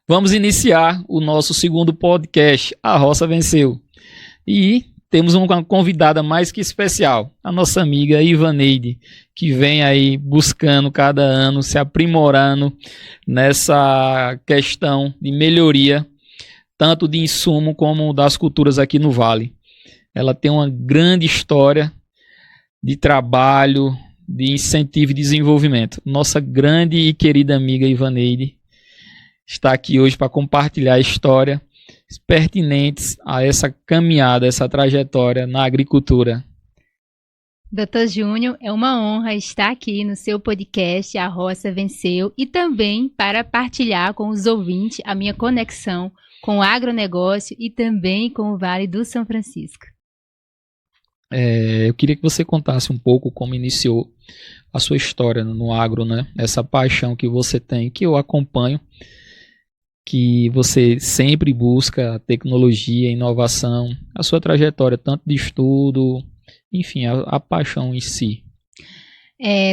Vamos iniciar o nosso segundo podcast, A Roça Venceu. E temos uma convidada mais que especial, a nossa amiga Ivaneide, que vem aí buscando cada ano, se aprimorando nessa questão de melhoria, tanto de insumo como das culturas aqui no Vale. Ela tem uma grande história de trabalho, de incentivo e desenvolvimento. Nossa grande e querida amiga Ivaneide está aqui hoje para compartilhar a história pertinentes a essa caminhada, essa trajetória na agricultura. Doutor Júnior, é uma honra estar aqui no seu podcast A Roça Venceu e também para partilhar com os ouvintes a minha conexão com o agronegócio e também com o Vale do São Francisco. Eu queria que você contasse um pouco como iniciou a sua história no agro, né? Essa paixão que você tem, que eu acompanho, que você sempre busca tecnologia, inovação, a sua trajetória, tanto de estudo, enfim, a paixão em si.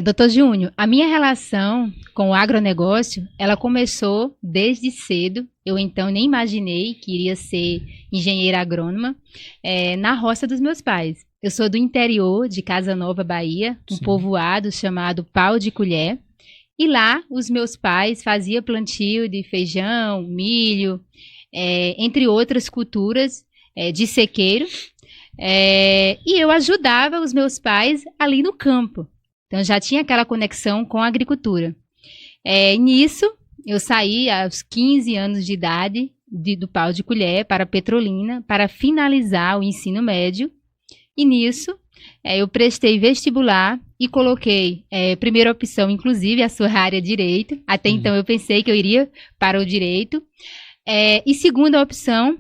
Doutor Júnior, a minha relação com o agronegócio, ela começou desde cedo. Eu então nem imaginei que iria ser engenheira agrônoma na roça dos meus pais. Eu sou do interior de Casa Nova, Bahia, um povoado chamado Pau de Colher. E lá, os meus pais faziam plantio de feijão, milho, entre outras culturas de sequeiro. E eu ajudava os meus pais ali no campo. Então, já tinha aquela conexão com a agricultura. Nisso, eu saí aos 15 anos de idade do Pau de Colher para Petrolina para finalizar o ensino médio. E nisso, eu prestei vestibular e coloquei, primeira opção, inclusive, a sua área direito. Até então eu pensei que eu iria para o direito. E segunda opção,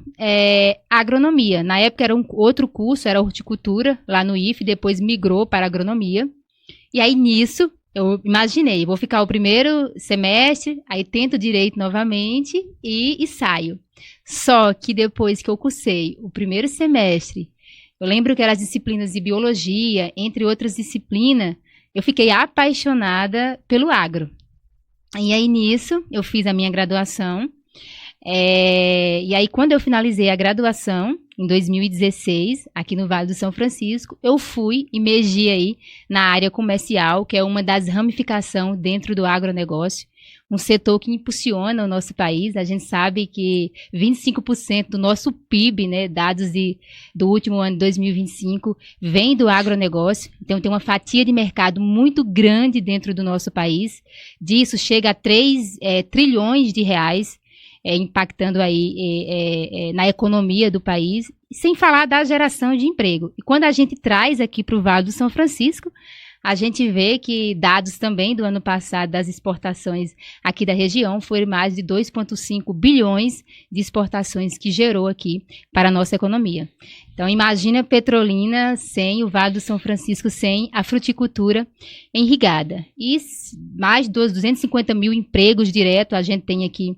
agronomia. Na época era outro curso, era horticultura, lá no IFE, depois migrou para agronomia. E aí nisso, eu imaginei, vou ficar o primeiro semestre, aí tento direito novamente e saio. Só que depois que eu cursei o primeiro semestre, eu lembro que eram as disciplinas de biologia, entre outras disciplinas, eu fiquei apaixonada pelo agro. E aí, nisso, eu fiz a minha graduação. E aí, quando eu finalizei a graduação, em 2016, aqui no Vale do São Francisco, eu fui imergir aí na área comercial, que é uma das ramificações dentro do agronegócio. Um setor que impulsiona o nosso país. A gente sabe que 25% do nosso PIB, né, dados do último ano de 2025, vem do agronegócio. Então, tem uma fatia de mercado muito grande dentro do nosso país. Disso chega a 3 trilhões de reais, impactando aí na economia do país, sem falar da geração de emprego. E quando a gente traz aqui para o Vale do São Francisco, a gente vê que dados também do ano passado das exportações aqui da região foram mais de 2,5 bilhões de exportações que gerou aqui para a nossa economia. Então, imagina Petrolina sem o Vale do São Francisco, sem a fruticultura irrigada. E mais de 250 mil empregos diretos a gente tem aqui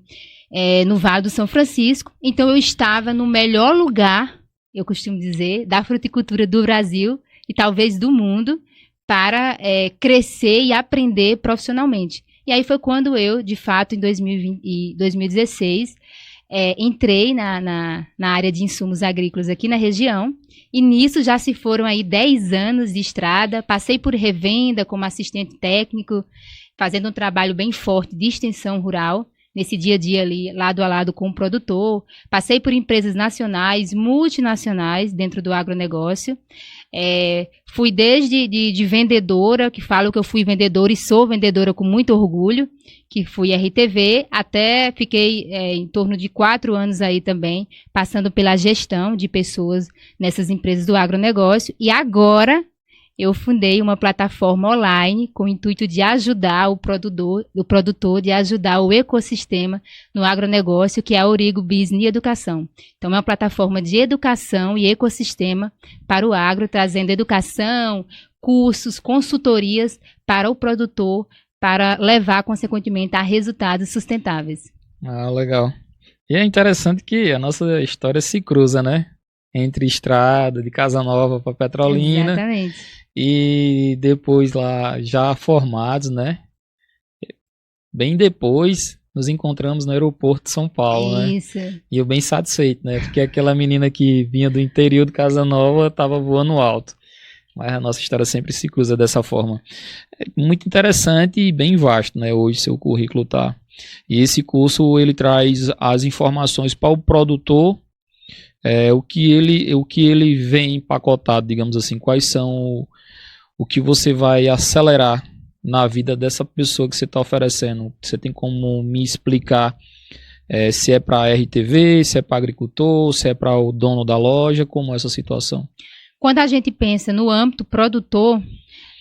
no Vale do São Francisco. Então, eu estava no melhor lugar, eu costumo dizer, da fruticultura do Brasil e talvez do mundo, para crescer e aprender profissionalmente. E aí foi quando eu, de fato, em 2016, entrei na área de insumos agrícolas aqui na região, e nisso já se foram aí 10 anos de estrada. Passei por revenda como assistente técnico, fazendo um trabalho bem forte de extensão rural, nesse dia a dia ali, lado a lado com o produtor. Passei por empresas nacionais, multinacionais dentro do agronegócio. Fui desde de vendedora, que falo que eu fui vendedora e sou vendedora com muito orgulho, que fui RTV, até fiquei em torno de 4 anos aí também, passando pela gestão de pessoas nessas empresas do agronegócio. E agora eu fundei uma plataforma online com o intuito de ajudar o produtor, de ajudar o ecossistema no agronegócio, que é a Aurigo Business Educação. Então, é uma plataforma de educação e ecossistema para o agro, trazendo educação, cursos, consultorias para o produtor, para levar, consequentemente, a resultados sustentáveis. Ah, legal. E é interessante que a nossa história se cruza, né? Entre estrada, de Casa Nova para Petrolina. Exatamente. E depois lá, já formados, né? Bem depois, nos encontramos no aeroporto de São Paulo, né? Isso. E eu bem satisfeito, né? Porque aquela menina que vinha do interior de Casa Nova estava voando alto. Mas a nossa história sempre se cruza dessa forma. É muito interessante e bem vasto, né? Hoje seu currículo tá. E esse curso ele traz as informações para o produtor, o que ele vem empacotado, digamos assim, quais são o que você vai acelerar na vida dessa pessoa que você está oferecendo. Você tem como me explicar se é para RTV, se é para agricultor, se é para o dono da loja, como é essa situação? Quando a gente pensa no âmbito produtor,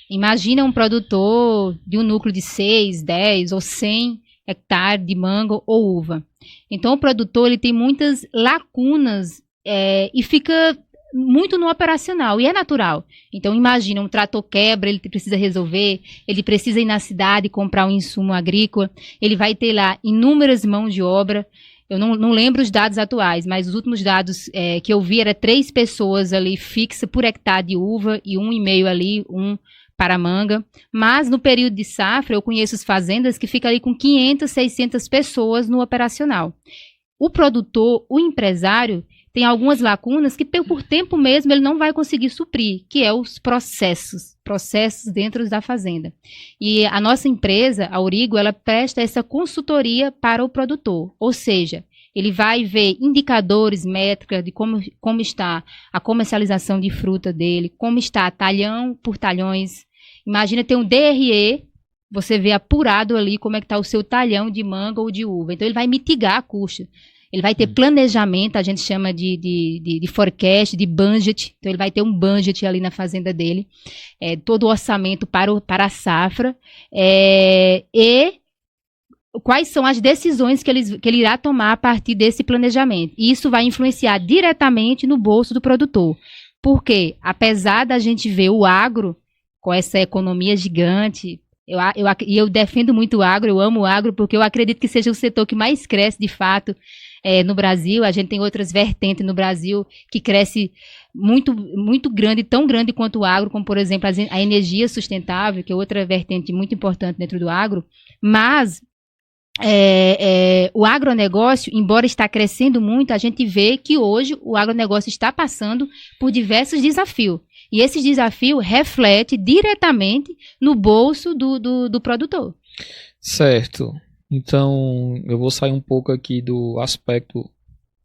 imagina um produtor de um núcleo de 6, 10 ou 100 hectares de manga ou uva. Então, o produtor ele tem muitas lacunas e fica muito no operacional, e é natural. Então, imagina, um trator quebra, ele precisa resolver, ele precisa ir na cidade comprar um insumo agrícola, ele vai ter lá inúmeras mãos de obra. Eu não lembro os dados atuais, mas os últimos dados que eu vi era 3 pessoas ali fixa por hectare de uva e 1,5 ali, para manga. Mas no período de safra, eu conheço as fazendas que ficam ali com 500, 600 pessoas no operacional. O produtor, o empresário, tem algumas lacunas que por tempo mesmo ele não vai conseguir suprir, que é os processos dentro da fazenda. E a nossa empresa, a Aurigo, ela presta essa consultoria para o produtor, ou seja, ele vai ver indicadores, métricas de como está a comercialização de fruta dele, como está talhão por talhões. Imagina ter um DRE, você vê apurado ali como é que está o seu talhão de manga ou de uva. Então ele vai mitigar a custo. Ele vai ter planejamento, a gente chama de forecast, de budget. Então, ele vai ter um budget ali na fazenda dele, todo o orçamento para a safra, e quais são as decisões que ele irá tomar a partir desse planejamento. E isso vai influenciar diretamente no bolso do produtor. Porque, apesar da gente ver o agro com essa economia gigante, eu defendo muito o agro, eu amo o agro, porque eu acredito que seja o setor que mais cresce, de fato, no Brasil. A gente tem outras vertentes no Brasil que cresce muito, muito grande, tão grande quanto o agro, como, por exemplo, a energia sustentável, que é outra vertente muito importante dentro do agro. Mas o agronegócio, embora está crescendo muito, a gente vê que hoje o agronegócio está passando por diversos desafios. E esses desafios refletem diretamente no bolso do produtor. Certo. Então, eu vou sair um pouco aqui do aspecto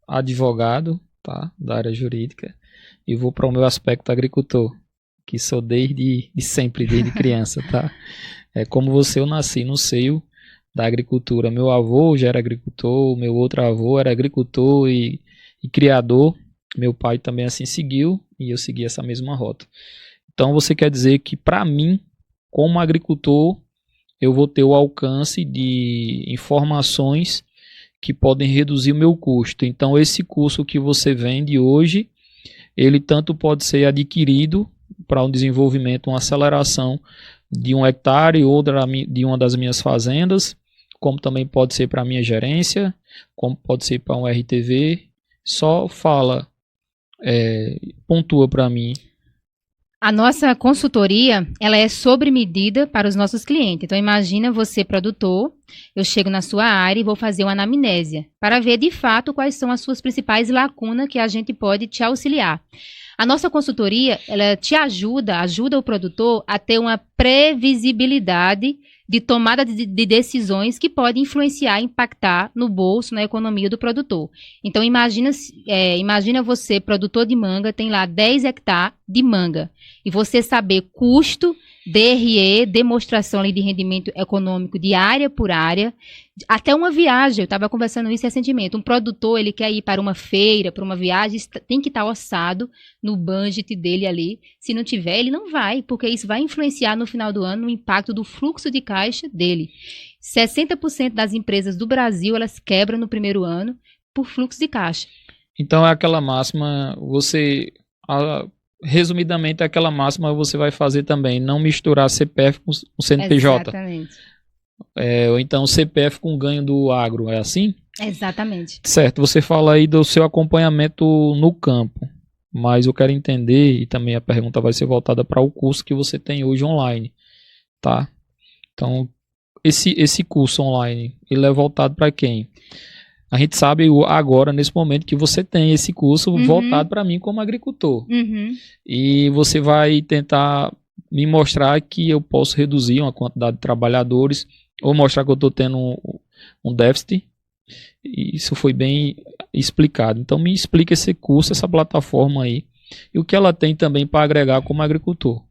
advogado, tá, da área jurídica, e vou para o meu aspecto agricultor, que sou desde sempre, desde criança, tá? Como você, eu nasci no seio da agricultura. Meu avô já era agricultor, meu outro avô era agricultor e criador. Meu pai também assim seguiu, e eu segui essa mesma rota. Então, você quer dizer que, para mim, como agricultor, eu vou ter o alcance de informações que podem reduzir o meu custo. Então, esse curso que você vende hoje, ele tanto pode ser adquirido para um desenvolvimento, uma aceleração de 1 hectare ou de uma das minhas fazendas, como também pode ser para a minha gerência, como pode ser para um RTV. Só fala, pontua para mim. A nossa consultoria, ela é sobre medida para os nossos clientes. Então, imagina você, produtor, eu chego na sua área e vou fazer uma anamnésia para ver, de fato, quais são as suas principais lacunas que a gente pode te auxiliar. A nossa consultoria, ela te ajuda o produtor a ter uma previsibilidade de tomada de decisões que podem influenciar, impactar no bolso, na economia do produtor. Então, imagina você, produtor de manga, tem lá 10 hectares de manga, e você saber custo, DRE, demonstração ali de rendimento econômico de área por área, até uma viagem. Eu estava conversando isso recentemente. Um produtor, ele quer ir para uma feira, para uma viagem, tem que estar orçado no budget dele ali. Se não tiver, ele não vai, porque isso vai influenciar no final do ano no impacto do fluxo de caixa dele. 60% das empresas do Brasil, elas quebram no primeiro ano por fluxo de caixa. Então, é aquela máxima, resumidamente, aquela máxima você vai fazer também, não misturar CPF com CNPJ. Exatamente. Ou então CPF com ganho do agro, é assim? Exatamente. Certo, você fala aí do seu acompanhamento no campo, mas eu quero entender, e também a pergunta vai ser voltada para o curso que você tem hoje online, tá? Então, esse curso online, ele é voltado para quem? A gente sabe agora, nesse momento, que você tem esse curso voltado para mim como agricultor. E você vai tentar me mostrar que eu posso reduzir uma quantidade de trabalhadores ou mostrar que eu estou tendo um déficit. E isso foi bem explicado. Então me explica esse curso, essa plataforma aí, e o que ela tem também para agregar como agricultor.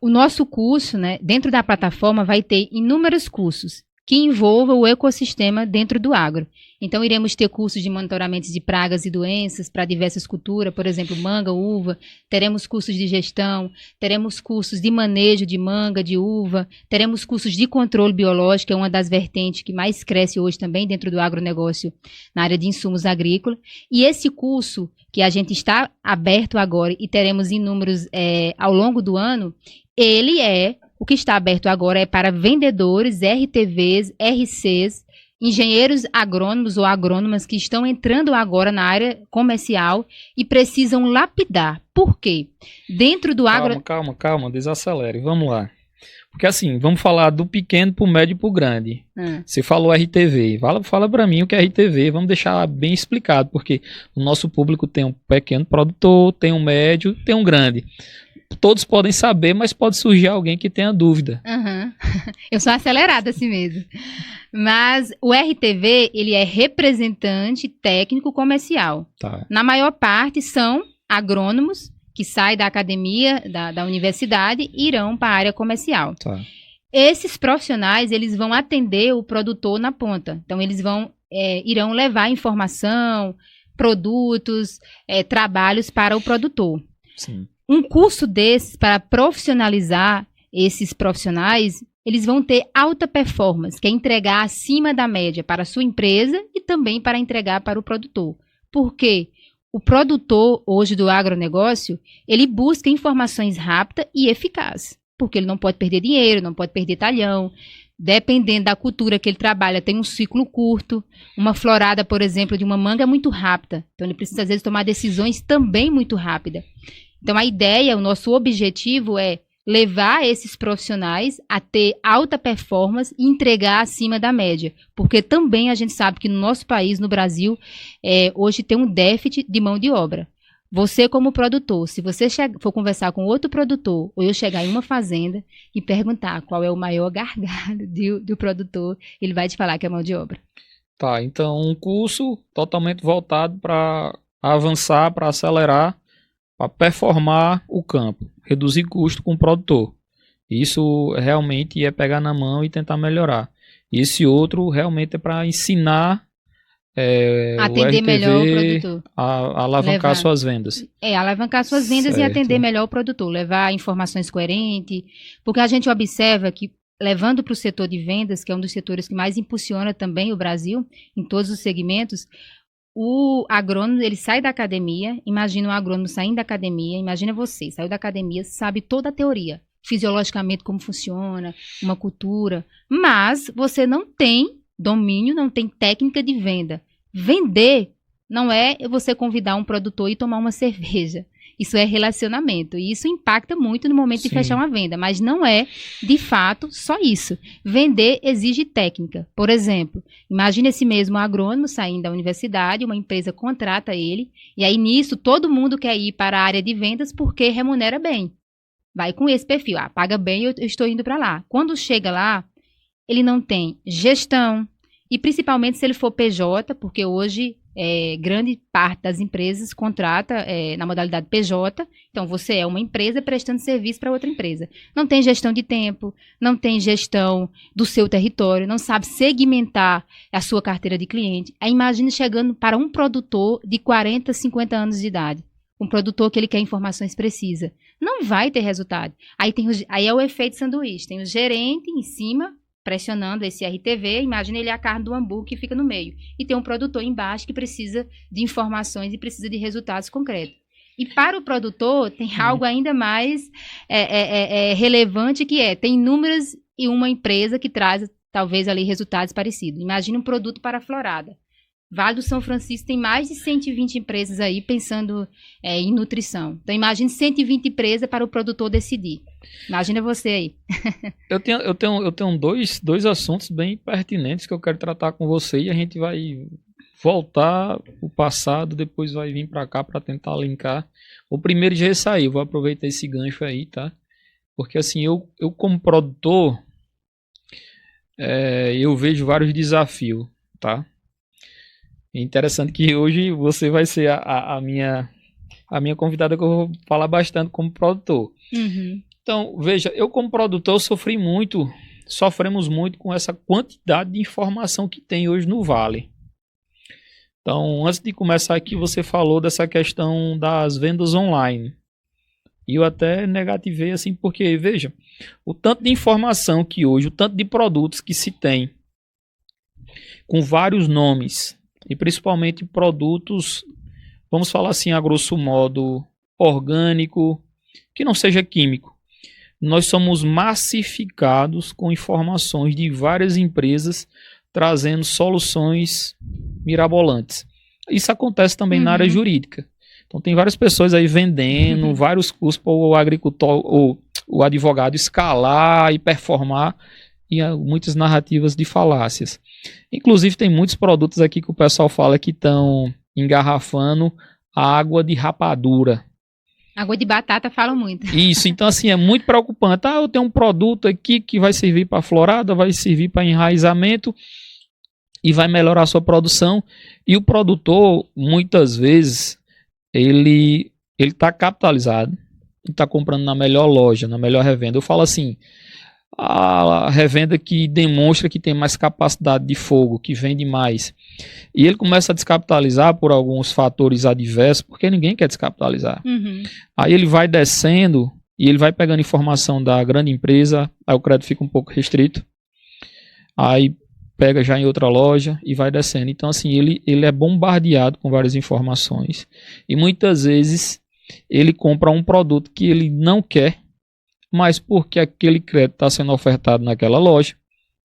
O nosso curso, né, dentro da plataforma, vai ter inúmeros cursos que envolvam o ecossistema dentro do agro. Então, iremos ter cursos de monitoramento de pragas e doenças para diversas culturas, por exemplo, manga, uva. Teremos cursos de gestão, teremos cursos de manejo de manga, de uva, teremos cursos de controle biológico, que é uma das vertentes que mais cresce hoje também dentro do agronegócio, na área de insumos agrícolas. E esse curso, que a gente está aberto agora e teremos inúmeros ao longo do ano, o que está aberto agora é para vendedores, RTVs, RCs, engenheiros agrônomos ou agrônomas que estão entrando agora na área comercial e precisam lapidar. Por quê? Dentro do agro... Calma, desacelere, vamos lá. Porque assim, vamos falar do pequeno para o médio e para o grande. Você falou RTV, fala para mim o que é RTV, vamos deixar bem explicado, porque o nosso público tem um pequeno produtor, tem um médio, tem um grande. Todos podem saber, mas pode surgir alguém que tenha dúvida. Eu sou acelerada assim mesmo. Mas o RTV, ele é representante técnico comercial. Tá. Na maior parte são agrônomos que saem da academia, da universidade e irão para a área comercial. Tá. Esses profissionais, eles vão atender o produtor na ponta. Então, eles irão levar informação, produtos, trabalhos para o produtor. Sim. Um curso desses, para profissionalizar esses profissionais, eles vão ter alta performance, que é entregar acima da média para a sua empresa e também para entregar para o produtor. Por quê? O produtor, hoje, do agronegócio, ele busca informações rápidas e eficazes, porque ele não pode perder dinheiro, não pode perder talhão. Dependendo da cultura que ele trabalha, tem um ciclo curto. Uma florada, por exemplo, de uma manga é muito rápida. Então, ele precisa, às vezes, tomar decisões também muito rápidas. Então, a ideia, o nosso objetivo é levar esses profissionais a ter alta performance e entregar acima da média. Porque também a gente sabe que no nosso país, no Brasil, hoje tem um déficit de mão de obra. Você, como produtor, se você for conversar com outro produtor, ou eu chegar em uma fazenda e perguntar qual é o maior gargalo do produtor, ele vai te falar que é mão de obra. Tá, então um curso totalmente voltado para avançar, para acelerar, para performar o campo, reduzir custo com o produtor. Isso realmente é pegar na mão e tentar melhorar. E esse outro realmente é para ensinar atender o RTV melhor o produtor. A alavancar suas vendas. Alavancar suas vendas, certo, e atender melhor o produtor, levar informações coerentes, porque a gente observa que, levando para o setor de vendas, que é um dos setores que mais impulsiona também o Brasil, em todos os segmentos, o agrônomo, ele sai da academia, imagina um agrônomo saindo da academia, imagina você, saiu da academia, sabe toda a teoria, fisiologicamente como funciona, uma cultura, mas você não tem domínio, não tem técnica de venda. Vender não é você convidar um produtor e tomar uma cerveja. Isso é relacionamento. E isso impacta muito no momento de fechar uma venda. Mas não é, de fato, só isso. Vender exige técnica. Por exemplo, imagine esse mesmo agrônomo saindo da universidade, uma empresa contrata ele, e aí nisso todo mundo quer ir para a área de vendas porque remunera bem. Vai com esse perfil. Paga bem, eu estou indo para lá. Quando chega lá, ele não tem gestão, e principalmente se ele for PJ, porque hoje grande parte das empresas contrata na modalidade PJ, então você é uma empresa prestando serviço para outra empresa. Não tem gestão de tempo, não tem gestão do seu território, não sabe segmentar a sua carteira de cliente. Aí imagine chegando para um produtor de 40, 50 anos de idade, um produtor que ele quer informações precisas. Não vai ter resultado. Aí é o efeito sanduíche, tem o gerente em cima, pressionando esse RTV, imagina ele a carne do hambúrguer que fica no meio. E tem um produtor embaixo que precisa de informações e precisa de resultados concretos. E para o produtor, tem algo ainda mais relevante tem números e uma empresa que traz, talvez, ali resultados parecidos. Imagina um produto para a florada. Vale do São Francisco tem mais de 120 empresas aí pensando em nutrição. Então, imagine 120 empresas para o produtor decidir. Imagina você aí. Eu tenho dois assuntos bem pertinentes que eu quero tratar com você e a gente vai voltar o passado, depois vai vir para cá para tentar linkar. O primeiro já ia sair, eu vou aproveitar esse gancho aí, tá? Porque assim, eu como produtor, eu vejo vários desafios, tá? É interessante que hoje você vai ser a minha convidada, que eu vou falar bastante como produtor. Uhum. Então, veja, eu como produtor sofremos muito com essa quantidade de informação que tem hoje no Vale. Então, antes de começar aqui, você falou dessa questão das vendas online. E eu até negativei assim, porque, veja, o tanto de informação que hoje, o tanto de produtos que se tem, com vários nomes, e principalmente produtos, vamos falar assim, a grosso modo, orgânico, que não seja químico. Nós somos massificados com informações de várias empresas trazendo soluções mirabolantes. Isso acontece também na área jurídica. Então tem várias pessoas aí vendendo vários cursos para o agricultor ou o advogado escalar e performar, e muitas narrativas de falácias. Inclusive tem muitos produtos aqui que o pessoal fala que estão engarrafando água de rapadura. Água de batata falam muito. Isso, então assim, é muito preocupante. Eu tenho um produto aqui que vai servir para florada, vai servir para enraizamento e vai melhorar a sua produção. E o produtor, muitas vezes, ele está capitalizado, está comprando na melhor loja, na melhor revenda. Eu falo assim, a revenda que demonstra que tem mais capacidade de fogo, que vende mais. E ele começa a descapitalizar por alguns fatores adversos, porque ninguém quer descapitalizar. Aí ele vai descendo e ele vai pegando informação da grande empresa, aí o crédito fica um pouco restrito. Aí pega já em outra loja e vai descendo. Então assim, ele é bombardeado com várias informações. E muitas vezes ele compra um produto que ele não quer, mas porque aquele crédito está sendo ofertado naquela loja,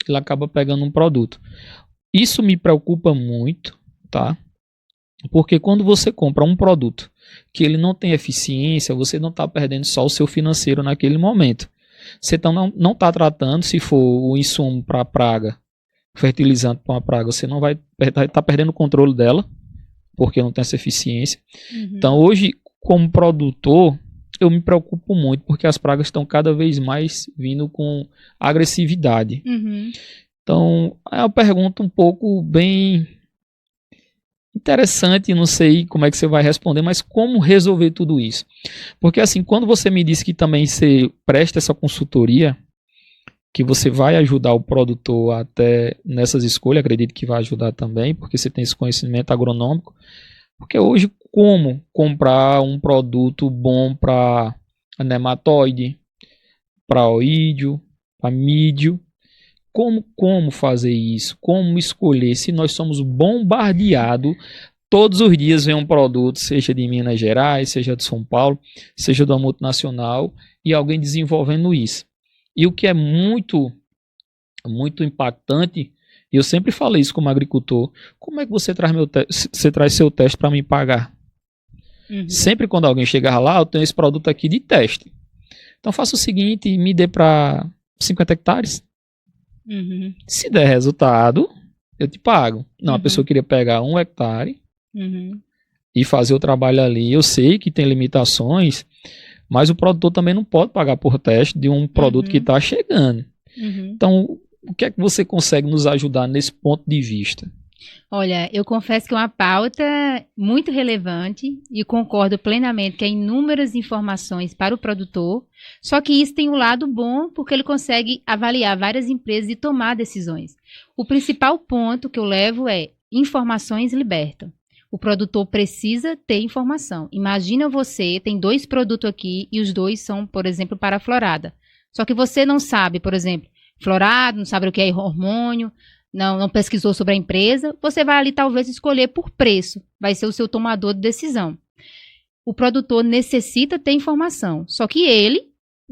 ele acaba pegando um produto. Isso me preocupa muito, tá? Porque quando você compra um produto que ele não tem eficiência, você não está perdendo só o seu financeiro naquele momento. Você não está tratando, se for o insumo para praga, fertilizante para uma praga, você não vai estar perdendo o controle dela, porque não tem essa eficiência. Então hoje, como produtor, eu me preocupo muito, porque as pragas estão cada vez mais vindo com agressividade. Então, é uma pergunta um pouco bem interessante, não sei como é que você vai responder, mas como resolver tudo isso? Porque assim, quando você me disse que também você presta essa consultoria, que você vai ajudar o produtor até nessas escolhas, acredito que vai ajudar também, porque você tem esse conhecimento agronômico. Porque hoje, como comprar um produto bom para nematóide, para oídio, para mídio? Como fazer isso? Como escolher? Se nós somos bombardeados, todos os dias vem um produto, seja de Minas Gerais, seja de São Paulo, seja da multinacional, e alguém desenvolvendo isso. E o que é muito, muito impactante, eu sempre falei isso como agricultor, como é que você traz seu teste para me pagar? Sempre quando alguém chegar lá, eu tenho esse produto aqui de teste. Então faça o seguinte, me dê para 50 hectares. Se der resultado, eu te pago. Não, a pessoa queria pegar 1 hectare e fazer o trabalho ali. Eu sei que tem limitações, mas o produtor também não pode pagar por teste de um produto que está chegando. Então, o que é que você consegue nos ajudar nesse ponto de vista? Olha, eu confesso que é uma pauta muito relevante e concordo plenamente que há inúmeras informações para o produtor, só que isso tem um lado bom porque ele consegue avaliar várias empresas e tomar decisões. O principal ponto que eu levo é informações libertam. O produtor precisa ter informação. Imagina você, tem 2 produtos aqui e os 2 são, por exemplo, para a florada. Só que você não sabe, por exemplo, florada, não sabe o que é hormônio, não pesquisou sobre a empresa, você vai ali talvez escolher por preço, vai ser o seu tomador de decisão. O produtor necessita ter informação, só que ele,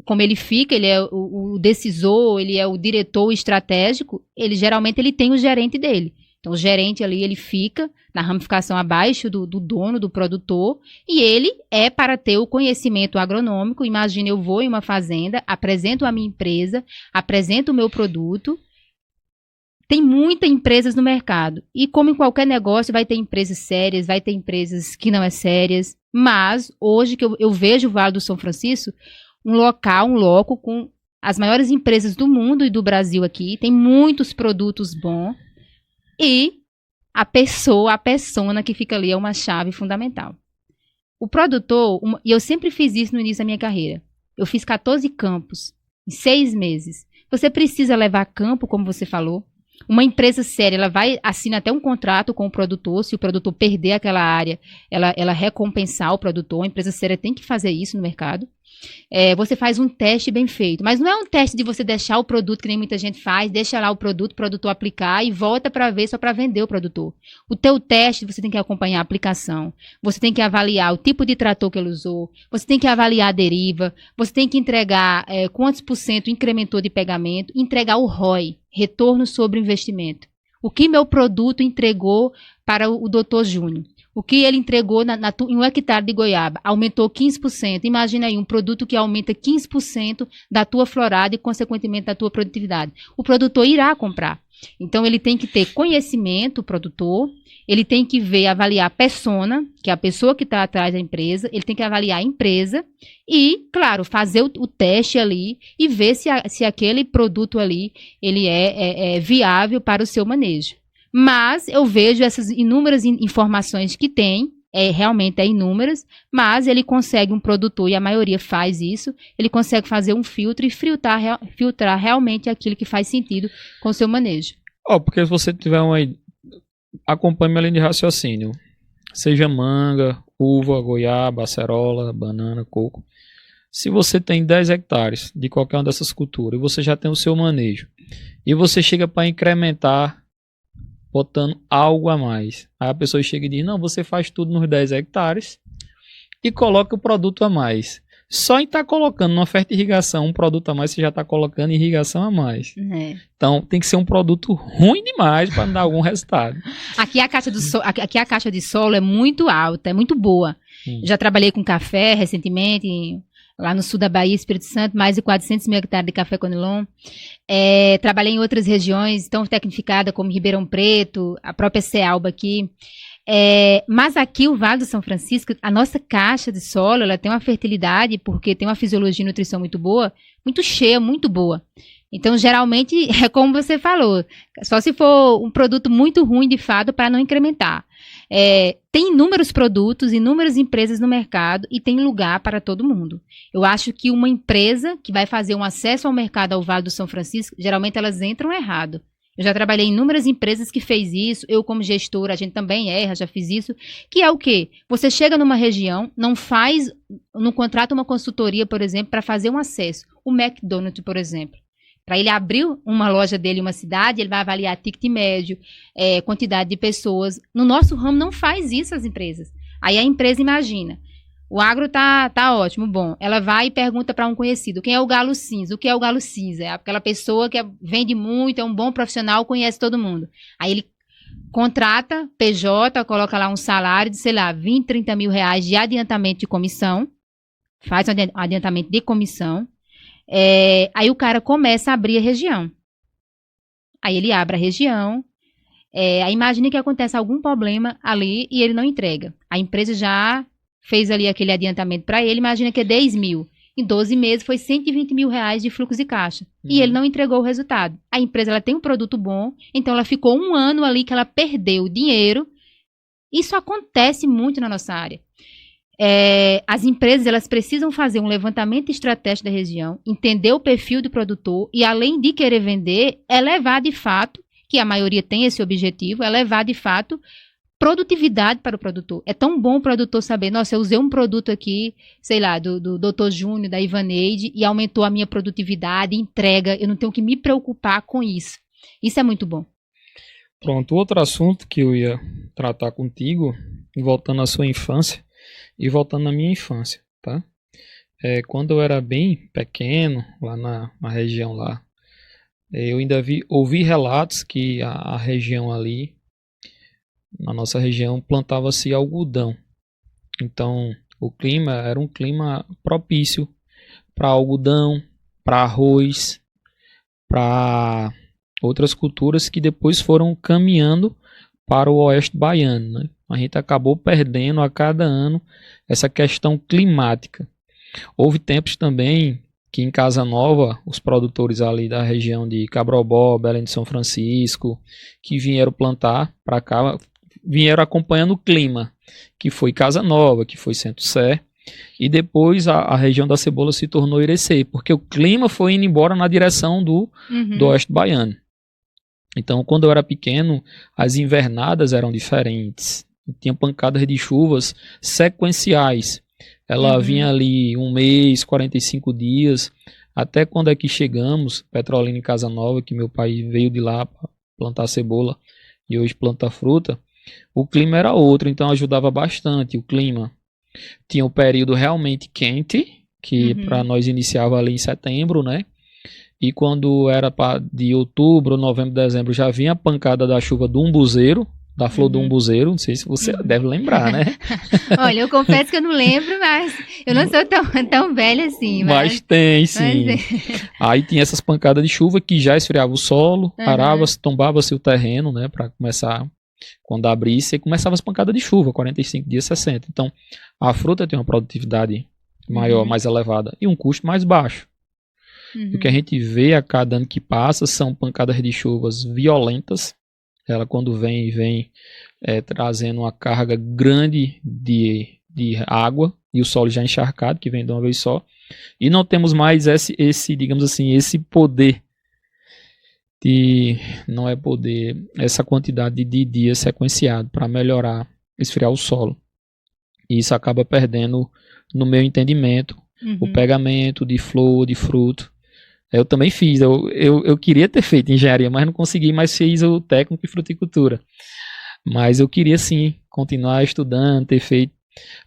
como ele fica, ele é o decisor, ele é o diretor estratégico, ele geralmente ele tem o gerente dele. Então, o gerente ali, ele fica na ramificação abaixo do dono, do produtor, e ele é para ter o conhecimento agronômico. Imagina, eu vou em uma fazenda, apresento a minha empresa, apresento o meu produto. Tem muitas empresas no mercado. E como em qualquer negócio, vai ter empresas sérias, vai ter empresas que não é sérias. Mas, hoje, que eu vejo o Vale do São Francisco, um loco com as maiores empresas do mundo e do Brasil aqui. Tem muitos produtos bons. E a persona que fica ali é uma chave fundamental. O produtor, e eu sempre fiz isso no início da minha carreira. Eu fiz 14 campos em 6 meses. Você precisa levar campo, como você falou. Uma empresa séria, ela vai assinar até um contrato com o produtor, se o produtor perder aquela área, ela recompensar o produtor. A empresa séria tem que fazer isso no mercado. Você faz um teste bem feito, mas não é um teste de você deixar o produto, que nem muita gente faz, deixa lá o produtor aplicar e volta para ver só para vender o produtor. O teu teste, você tem que acompanhar a aplicação, você tem que avaliar o tipo de trator que ele usou, você tem que avaliar a deriva, você tem que entregar quantos % incrementou de pegamento, entregar o ROI, retorno sobre o investimento. O que meu produto entregou para o Dr. Júnior? O que ele entregou em 1 hectare de goiaba? Aumentou 15%. Imagina aí, um produto que aumenta 15% da tua florada e, consequentemente, da tua produtividade. O produtor irá comprar. Então, ele tem que ter conhecimento, o produtor, ele tem que avaliar a persona, que é a pessoa que está atrás da empresa, ele tem que avaliar a empresa e, claro, fazer o teste ali e ver se aquele produto ali ele é viável para o seu manejo. Mas eu vejo essas inúmeras informações que tem, realmente inúmeras, mas ele consegue, um produtor, e a maioria faz isso, ele consegue fazer um filtro e filtrar realmente aquilo que faz sentido com o seu manejo. Porque se você tiver acompanhe minha linha de raciocínio, seja manga, uva, goiaba, acerola, banana, coco. Se você tem 10 hectares de qualquer uma dessas culturas e você já tem o seu manejo, e você chega para incrementar botando algo a mais. Aí a pessoa chega e diz, não, você faz tudo nos 10 hectares e coloca o produto a mais. Só em estar colocando numa oferta de irrigação um produto a mais, você já está colocando irrigação a mais. Então tem que ser um produto ruim demais para dar algum resultado. Aqui a caixa de solo é muito alta, é muito boa. Já trabalhei com café recentemente, lá no sul da Bahia, Espírito Santo, mais de 400 mil hectares de café Conilon. Trabalhei em outras regiões, tão tecnificada como Ribeirão Preto, a própria Cealba aqui. Mas aqui o Vale do São Francisco, a nossa caixa de solo, ela tem uma fertilidade, porque tem uma fisiologia e nutrição muito boa, muito cheia, muito boa. Então, geralmente, é como você falou, só se for um produto muito ruim de fato para não incrementar. Tem inúmeros produtos, inúmeras empresas no mercado e tem lugar para todo mundo. Eu acho que uma empresa que vai fazer um acesso ao mercado ao Vale do São Francisco, geralmente elas entram errado. Eu já trabalhei em inúmeras empresas que fez isso, eu como gestora, a gente também erra, já fiz isso, que é o quê? Você chega numa região, não contrata uma consultoria, por exemplo, para fazer um acesso. O McDonald's, por exemplo. Para ele abrir uma loja dele em uma cidade, ele vai avaliar ticket médio, quantidade de pessoas. No nosso ramo não faz isso as empresas. Aí a empresa imagina, o agro tá ótimo, bom. Ela vai e pergunta para um conhecido, quem é o galo cinza? O que é o galo cinza? É aquela pessoa que vende muito, é um bom profissional, conhece todo mundo. Aí ele contrata PJ, coloca lá um salário de, sei lá, 20, 30 mil reais de adiantamento de comissão, faz um adiantamento de comissão. Aí o cara começa a abrir a região. Aí ele abre a região. Aí imagine que acontece algum problema ali e ele não entrega. A empresa já fez ali aquele adiantamento para ele. Imagina que é 10 mil. Em 12 meses foi 120 mil reais de fluxo de caixa. E ele não entregou o resultado. A empresa ela tem um produto bom, então ela ficou 1 ano ali que ela perdeu dinheiro. Isso acontece muito na nossa área. As empresas elas precisam fazer um levantamento estratégico da região, entender o perfil do produtor e, além de querer vender, levar de fato, que a maioria tem esse objetivo, levar de fato produtividade para o produtor. É tão bom o produtor saber, nossa, eu usei um produto aqui, sei lá, do Dr. Júnior, da Ivaneide, e aumentou a minha produtividade, entrega, eu não tenho que me preocupar com isso. Isso é muito bom. Pronto, outro assunto que eu ia tratar contigo, voltando à sua infância, e voltando na minha infância, tá? Quando eu era bem pequeno, lá na região lá, eu ainda ouvi relatos que a região ali na nossa região plantava-se algodão. Então, o clima era um clima propício para algodão, para arroz, para outras culturas que depois foram caminhando para o oeste baiano, né? A gente acabou perdendo a cada ano essa questão climática. Houve tempos também que em Casa Nova, os produtores ali da região de Cabrobó, Belém de São Francisco, que vieram plantar para cá, vieram acompanhando o clima, que foi Casa Nova, que foi Centro-Sé, e depois a região da cebola se tornou Irecê, porque o clima foi indo embora na direção do oeste baiano. Então, quando eu era pequeno, as invernadas eram diferentes. Tinha pancadas de chuvas sequenciais. Ela vinha ali 1 mês, 45 dias, até quando é que chegamos, Petrolina e Casa Nova, que meu pai veio de lá para plantar cebola e hoje planta fruta, o clima era outro, então ajudava bastante o clima. Tinha um período realmente quente, que para nós iniciava ali em setembro, né? E quando era de outubro, novembro, dezembro, já vinha a pancada da chuva do umbuzeiro, da flor do umbuzeiro, não sei se você deve lembrar, né? Olha, eu confesso que eu não lembro, mas eu não sou tão velha assim. Mas tem, sim. Aí tinha essas pancadas de chuva que já esfriava o solo, arava-se, tombava-se o terreno, né? Para começar, quando abrisse, e começava as pancadas de chuva, 45 dias, 60. Então, a fruta tem uma produtividade maior, mais elevada e um custo mais baixo. O que a gente vê a cada ano que passa são pancadas de chuvas violentas. Ela quando vem trazendo uma carga grande de água e o solo já encharcado, que vem de uma vez só. E não temos mais esse digamos assim, esse poder não é poder, essa quantidade de dias sequenciado para melhorar, esfriar o solo. E isso acaba perdendo, no meu entendimento, o pegamento de flor, de fruto. Eu também fiz, eu queria ter feito engenharia, mas não consegui, mas fiz o técnico em fruticultura. Mas eu queria sim continuar estudando, ter feito.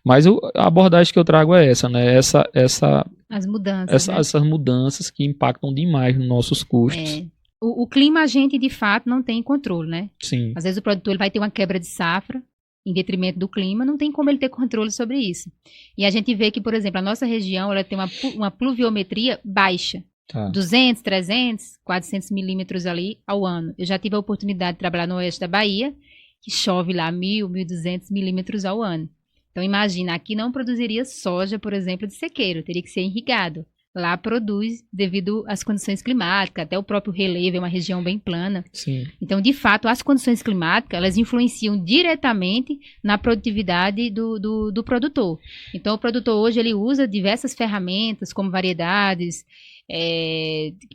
Mas a abordagem que eu trago é essa, né? As mudanças. Essas mudanças que impactam demais nos nossos custos. O clima a gente de fato não tem controle, né? Sim. Às vezes o produtor ele vai ter uma quebra de safra em detrimento do clima, não tem como ele ter controle sobre isso. E a gente vê que, por exemplo, a nossa região ela tem uma pluviometria baixa. Tá. 200, 300, 400 milímetros ali ao ano. Eu já tive a oportunidade de trabalhar no oeste da Bahia, que chove lá 1.000, 1.200 milímetros ao ano. Então, imagina, aqui não produziria soja, por exemplo, de sequeiro, teria que ser irrigado. Lá produz devido às condições climáticas, até o próprio relevo é uma região bem plana. Sim. Então, de fato, as condições climáticas, elas influenciam diretamente na produtividade do produtor. Então, o produtor hoje, ele usa diversas ferramentas, como variedades,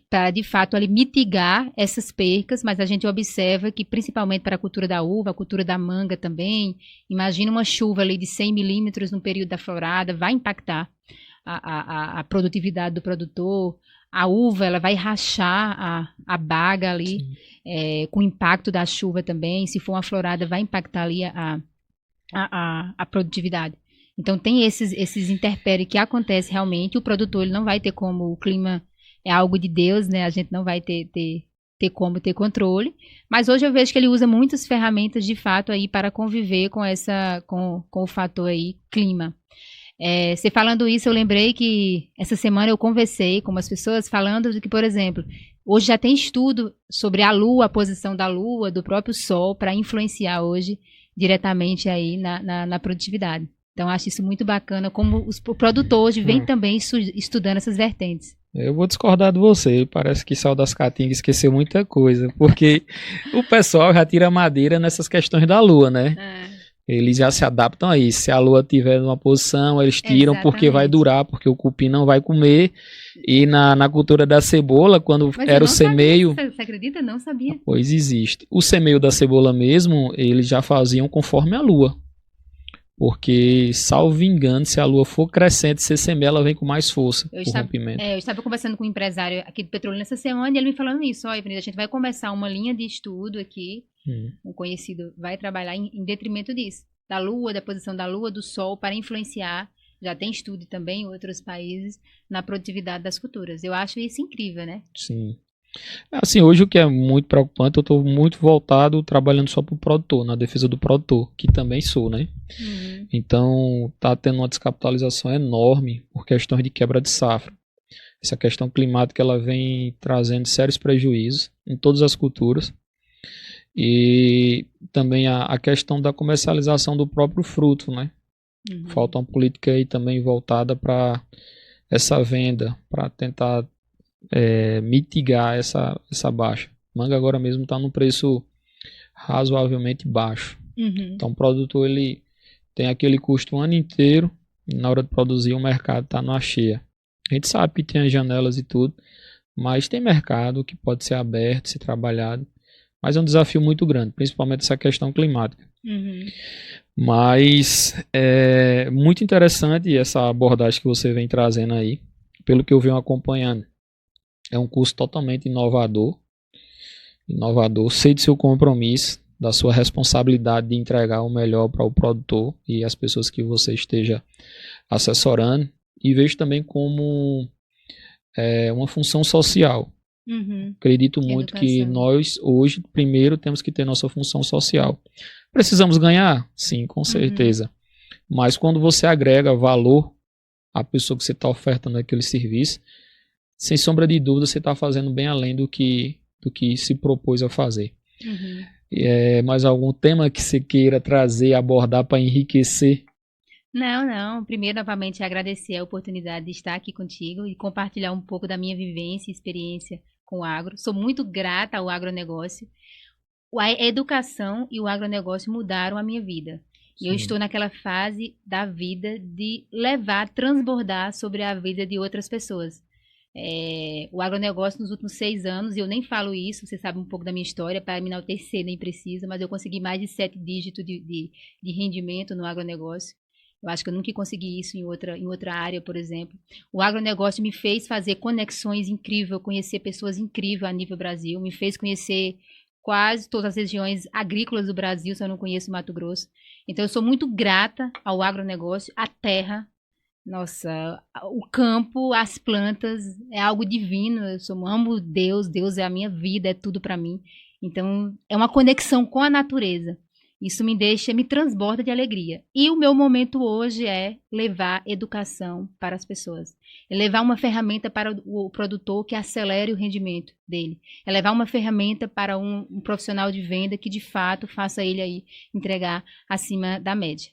para, de fato, ali, mitigar essas percas, mas a gente observa que, principalmente para a cultura da uva, a cultura da manga também, imagina uma chuva ali de 100 milímetros no período da florada, vai impactar a produtividade do produtor. A uva ela vai rachar a baga ali, com o impacto da chuva também. Se for uma florada, vai impactar ali a produtividade. Então tem esses intempéries que acontecem realmente. O produtor ele não vai ter como, o clima é algo de Deus, né? A gente não vai ter como ter controle. Mas hoje eu vejo que ele usa muitas ferramentas de fato aí para conviver com o fator aí clima. Você falando isso, eu lembrei que essa semana eu conversei com umas pessoas falando de que, por exemplo, hoje já tem estudo sobre a Lua, a posição da Lua, do próprio Sol, para influenciar hoje diretamente aí na produtividade. Então, acho isso muito bacana, como o produtor hoje vem também estudando essas vertentes. Eu vou discordar de você, parece que Sal das Caatingas esqueceu muita coisa, porque o pessoal já tira madeira nessas questões da Lua, né? Eles já se adaptam a isso. Se a lua estiver numa posição, eles tiram. Exatamente. Porque vai durar, porque o cupim não vai comer. E na cultura da cebola, quando era o semeio... Você acredita? Não sabia. Pois existe. O semeio da cebola mesmo, eles já faziam conforme a lua. Porque, salvo engano, se a lua for crescente, se semeia, ela vem com mais força. Eu estava conversando com um empresário aqui do Petrolina essa semana e ele me falando isso. Olha, a gente vai começar uma linha de estudo aqui. Um conhecido vai trabalhar em detrimento disso, da Lua, da posição da Lua, do Sol, para influenciar, já tem estudo também em outros países, na produtividade das culturas. Eu acho isso incrível, né? Sim. Assim, hoje o que é muito preocupante, eu estou muito voltado trabalhando só para o produtor, na defesa do produtor, que também sou, né? Uhum. Então, tá tendo uma descapitalização enorme por questões de quebra de safra. Essa questão climática ela vem trazendo sérios prejuízos em todas as culturas. E também a questão da comercialização do próprio fruto, né? Uhum. Falta uma política aí também voltada para essa venda, para tentar mitigar essa baixa. Manga agora mesmo está num preço razoavelmente baixo. Uhum. Então o produtor ele tem aquele custo o ano inteiro e na hora de produzir o mercado está numa cheia. A gente sabe que tem as janelas e tudo, mas tem mercado que pode ser aberto, ser trabalhado, mas é um desafio muito grande, principalmente essa questão climática. Uhum. Mas é muito interessante essa abordagem que você vem trazendo aí, pelo que eu venho acompanhando. É um curso totalmente inovador, sei do seu compromisso, da sua responsabilidade de entregar o melhor para o produtor e as pessoas que você esteja assessorando, e vejo também como uma função social. Uhum. Acredito muito que nós hoje primeiro temos que ter nossa função social. Precisamos ganhar? Sim, com certeza. Mas quando você agrega valor à pessoa que você está ofertando aquele serviço, sem sombra de dúvida você está fazendo bem além do que se propôs a fazer. Uhum. Mais algum tema que você queira trazer, abordar para enriquecer? Não. Primeiro, novamente, agradecer a oportunidade de estar aqui contigo e compartilhar um pouco da minha vivência e experiência com o agro. Sou muito grata ao agronegócio. A educação e o agronegócio mudaram a minha vida. E eu estou naquela fase da vida de levar, transbordar sobre a vida de outras pessoas. O agronegócio nos últimos 6 anos, e eu nem falo isso, você sabe um pouco da minha história, para me enaltecer nem precisa, mas eu consegui mais de 7 dígitos de rendimento no agronegócio. Eu acho que eu nunca consegui isso em outra área, por exemplo. O agronegócio me fez fazer conexões incríveis, conhecer pessoas incríveis a nível Brasil, me fez conhecer quase todas as regiões agrícolas do Brasil, se eu não conheço Mato Grosso. Então, eu sou muito grata ao agronegócio, à terra. Nossa, o campo, as plantas, é algo divino. Eu amo Deus, Deus é a minha vida, é tudo para mim. Então, é uma conexão com a natureza. Isso me transborda de alegria. E o meu momento hoje é levar educação para as pessoas. É levar uma ferramenta para o produtor que acelere o rendimento dele. É levar uma ferramenta para um profissional de venda que, de fato, faça ele aí entregar acima da média.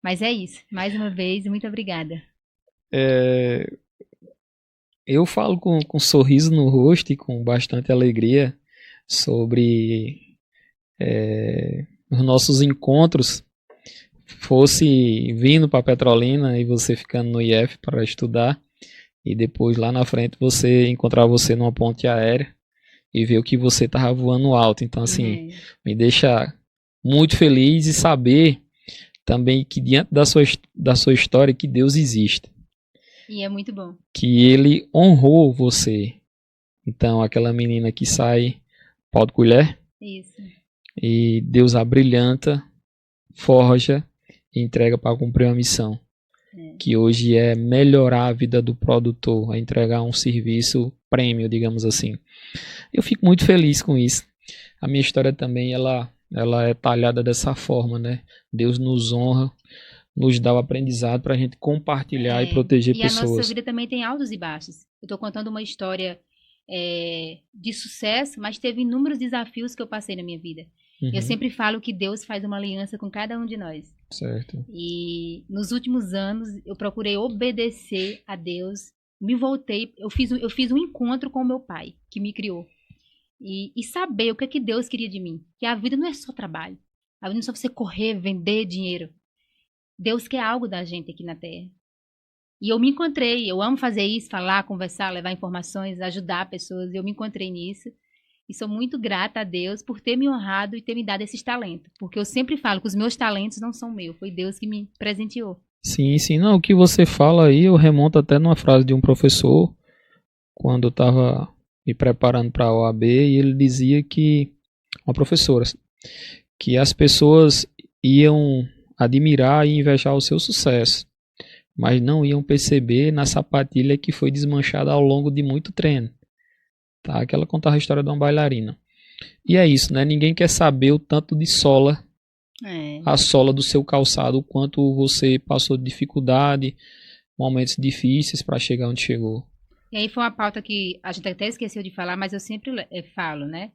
Mas é isso. Mais uma vez, muito obrigada. Eu falo com um sorriso no rosto e com bastante alegria sobre os nossos encontros, fosse vindo para Petrolina e você ficando no IF para estudar, e depois lá na frente encontrar você numa ponte aérea e ver o que você estava voando alto. Então, assim, me deixa muito feliz e saber também que diante da sua história que Deus existe. E é muito bom. Que Ele honrou você. Então, aquela menina que sai pau de colher. Isso. E Deus abrilhanta, forja e entrega para cumprir uma missão. Que hoje é melhorar a vida do produtor, a entregar um serviço prêmio, digamos assim. Eu fico muito feliz com isso. A minha história também, ela é talhada dessa forma, né? Deus nos honra, nos dá o aprendizado para a gente compartilhar e proteger pessoas. E a nossa vida também tem altos e baixos. Eu estou contando uma história de sucesso, mas teve inúmeros desafios que eu passei na minha vida. Eu sempre falo que Deus faz uma aliança com cada um de nós. Certo. E nos últimos anos eu procurei obedecer a Deus. Me voltei, eu fiz um encontro com o meu pai, que me criou. E saber o que é que Deus queria de mim. Que a vida não é só trabalho. A vida não é só você correr, vender dinheiro. Deus quer algo da gente aqui na Terra. E eu me encontrei, eu amo fazer isso, falar, conversar, levar informações, ajudar pessoas. Eu me encontrei nisso. E sou muito grata a Deus por ter me honrado e ter me dado esses talentos. Porque eu sempre falo que os meus talentos não são meus. Foi Deus que me presenteou. Sim. Não, o que você fala aí eu remonto até numa frase de um professor, quando eu estava me preparando para a OAB, e ele dizia que, uma professora, que as pessoas iam admirar e invejar o seu sucesso, mas não iam perceber na sapatilha que foi desmanchada ao longo de muito treino. tá? Que ela contava a história de uma bailarina. E é isso, né? Ninguém quer saber o tanto de sola, a sola do seu calçado, o quanto você passou de dificuldade, momentos difíceis para chegar onde chegou. E aí foi uma pauta que a gente até esqueceu de falar, mas eu sempre falo, né?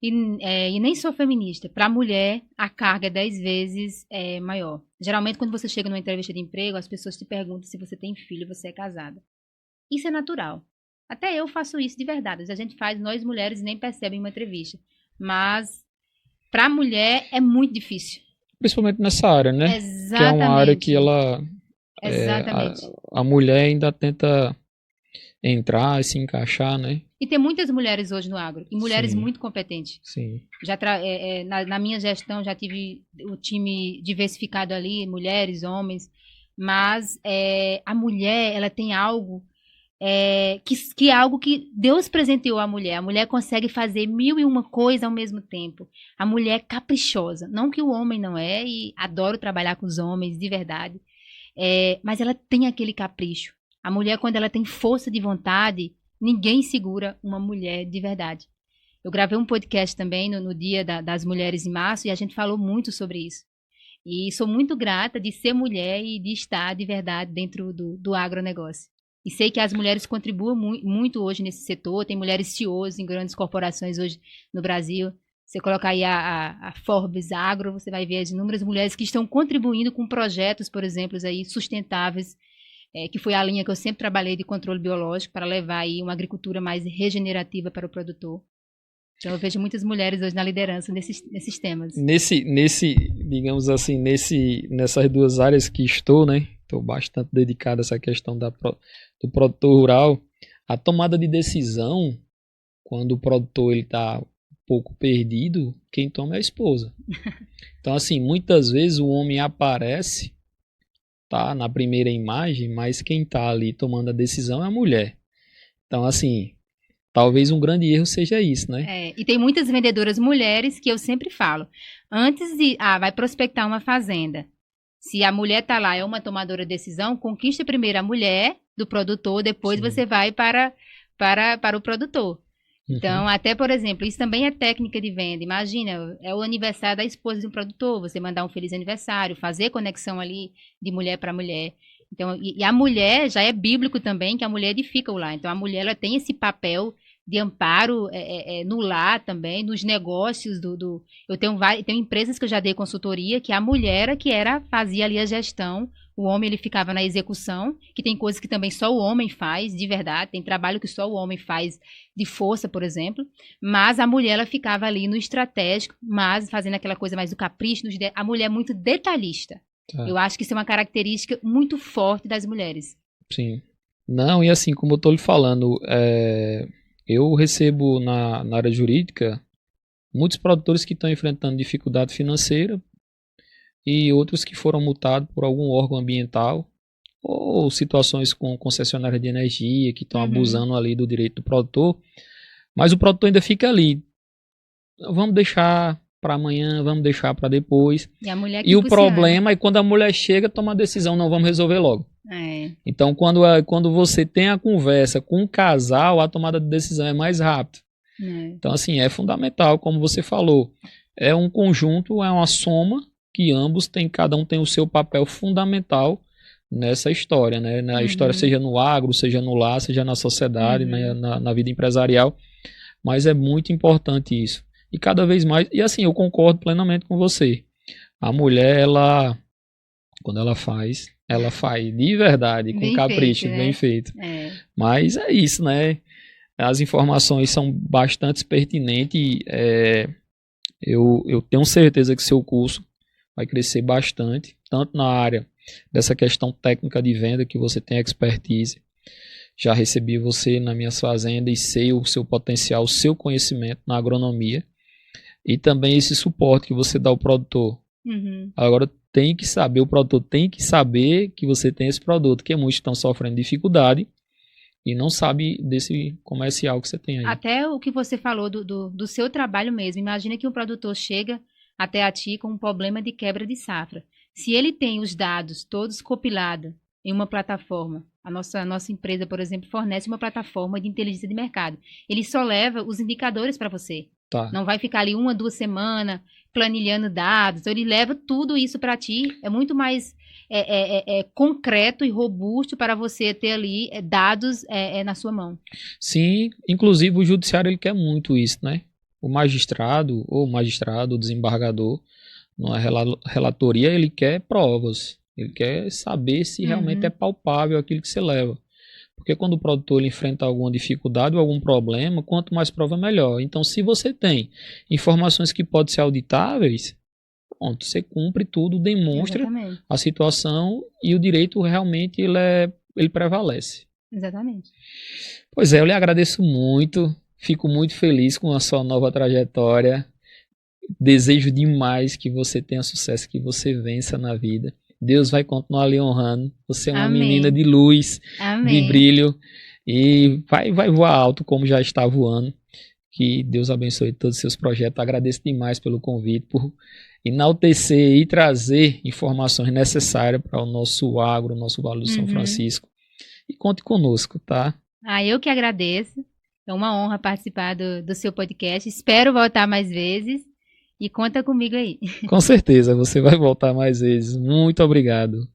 E nem sou feminista. Para a mulher, a carga é 10 vezes maior. Geralmente, quando você chega numa entrevista de emprego, as pessoas te perguntam se você tem filho, você é casada. Isso é natural. Até eu faço isso de verdade. A gente faz, nós mulheres nem percebem uma entrevista. Mas, para a mulher, é muito difícil. Principalmente nessa área, né? Exatamente. Que é uma área que ela... Exatamente. A mulher ainda tenta entrar e se encaixar, né? E tem muitas mulheres hoje no agro. E mulheres Sim. muito competentes. Sim. Na minha gestão, já tive o time diversificado ali, mulheres, homens. Mas a mulher, ela tem algo... que é algo que Deus presenteou à mulher. A mulher consegue fazer 1001 coisas ao mesmo tempo. A mulher é caprichosa. Não que o homem não é, e adoro trabalhar com os homens, de verdade. Mas ela tem aquele capricho. A mulher, quando ela tem força de vontade, ninguém segura uma mulher de verdade. Eu gravei um podcast também no Dia das Mulheres em março, e a gente falou muito sobre isso. E sou muito grata de ser mulher e de estar de verdade dentro do agronegócio. E sei que as mulheres contribuem muito hoje nesse setor. Tem mulheres CEOs em grandes corporações hoje no Brasil. Você colocar aí a Forbes Agro, você vai ver as inúmeras mulheres que estão contribuindo com projetos, por exemplo, aí, sustentáveis, que foi a linha que eu sempre trabalhei de controle biológico, para levar aí uma agricultura mais regenerativa para o produtor. Então eu vejo muitas mulheres hoje na liderança nesses temas. Digamos assim, nessas duas áreas que estou, né? Estou bastante dedicado a essa questão do produtor rural. A tomada de decisão, quando o produtor está um pouco perdido, quem toma é a esposa. Então, assim, muitas vezes o homem aparece, tá, na primeira imagem, mas quem está ali tomando a decisão é a mulher. Então, assim, talvez um grande erro seja isso, né? E tem muitas vendedoras mulheres que eu sempre falo, antes de, vai prospectar uma fazenda, se a mulher está lá, é uma tomadora de decisão, conquista primeiro a mulher do produtor, depois Sim. você vai para o produtor. Então, até, por exemplo, isso também é técnica de venda. Imagina, é o aniversário da esposa de um produtor, você mandar um feliz aniversário, fazer conexão ali de mulher para mulher. Então, e a mulher, já é bíblico também, que a mulher edifica o lar. Então, a mulher, ela tem esse papel de amparo no lar também, nos negócios eu tenho empresas que eu já dei consultoria, que a mulher fazia ali a gestão, o homem ele ficava na execução, que tem coisas que também só o homem faz, de verdade, tem trabalho que só o homem faz de força, por exemplo, mas a mulher ela ficava ali no estratégico, mas fazendo aquela coisa mais do capricho, a mulher é muito detalhista. Eu acho que isso é uma característica muito forte das mulheres. Sim. Não, e assim, como eu estou lhe falando, eu recebo na área jurídica muitos produtores que estão enfrentando dificuldade financeira e outros que foram multados por algum órgão ambiental ou situações com concessionária de energia que estão abusando ali do direito do produtor, mas o produtor ainda fica ali. Vamos deixar para amanhã, vamos deixar para depois. E o problema é quando a mulher chega, toma a decisão, não, vamos resolver logo. Então, quando você tem a conversa com o casal, a tomada de decisão é mais rápida. Então, assim, é fundamental, como você falou. É um conjunto, é uma soma que cada um tem o seu papel fundamental nessa história, né? Na história, seja no agro, seja no lar, seja na sociedade, né? na vida empresarial. Mas é muito importante isso. E cada vez mais, e assim, eu concordo plenamente com você. A mulher, quando ela faz de verdade, com bem capricho, feito, né? bem feito. Mas é isso, né? As informações são bastante pertinentes. Eu tenho certeza que seu curso vai crescer bastante, tanto na área dessa questão técnica de venda, que você tem expertise. Já recebi você na minha fazenda e sei o seu potencial, o seu conhecimento na agronomia. E também esse suporte que você dá ao produtor. Agora o produtor tem que saber que você tem esse produto, porque muitos estão sofrendo dificuldade e não sabe desse comercial que você tem aí. Até o que você falou do seu trabalho mesmo. Imagina que um produtor chega até a ti com um problema de quebra de safra. Se ele tem os dados todos compilados em uma plataforma. A nossa empresa, por exemplo, fornece uma plataforma de inteligência de mercado. Ele só leva os indicadores para você. Tá. Não vai ficar ali 1, 2 semanas planilhando dados. Ele leva tudo isso para ti. É muito mais concreto e robusto para você ter ali dados na sua mão. Sim, inclusive o judiciário ele quer muito isso, né? O magistrado, o desembargador, numa relatoria, ele quer provas. Ele quer saber se realmente é palpável aquilo que você leva. Porque quando o produtor ele enfrenta alguma dificuldade ou algum problema, quanto mais prova, melhor. Então, se você tem informações que podem ser auditáveis, pronto, você cumpre tudo, demonstra Exatamente. a situação e o direito realmente ele prevalece. Exatamente. Pois é, eu lhe agradeço muito, fico muito feliz com a sua nova trajetória. Desejo demais que você tenha sucesso, que você vença na vida. Deus vai continuar lhe honrando. Você é uma Amém. menina de luz, Amém. de brilho e vai voar alto como já está voando. Que Deus abençoe todos os seus projetos. Agradeço demais pelo convite, por enaltecer e trazer informações necessárias para o nosso agro, o nosso Vale do São Francisco. E conte conosco, tá? Eu que agradeço. É uma honra participar do seu podcast. Espero voltar mais vezes. E conta comigo aí. Com certeza, você vai voltar mais vezes. Muito obrigado.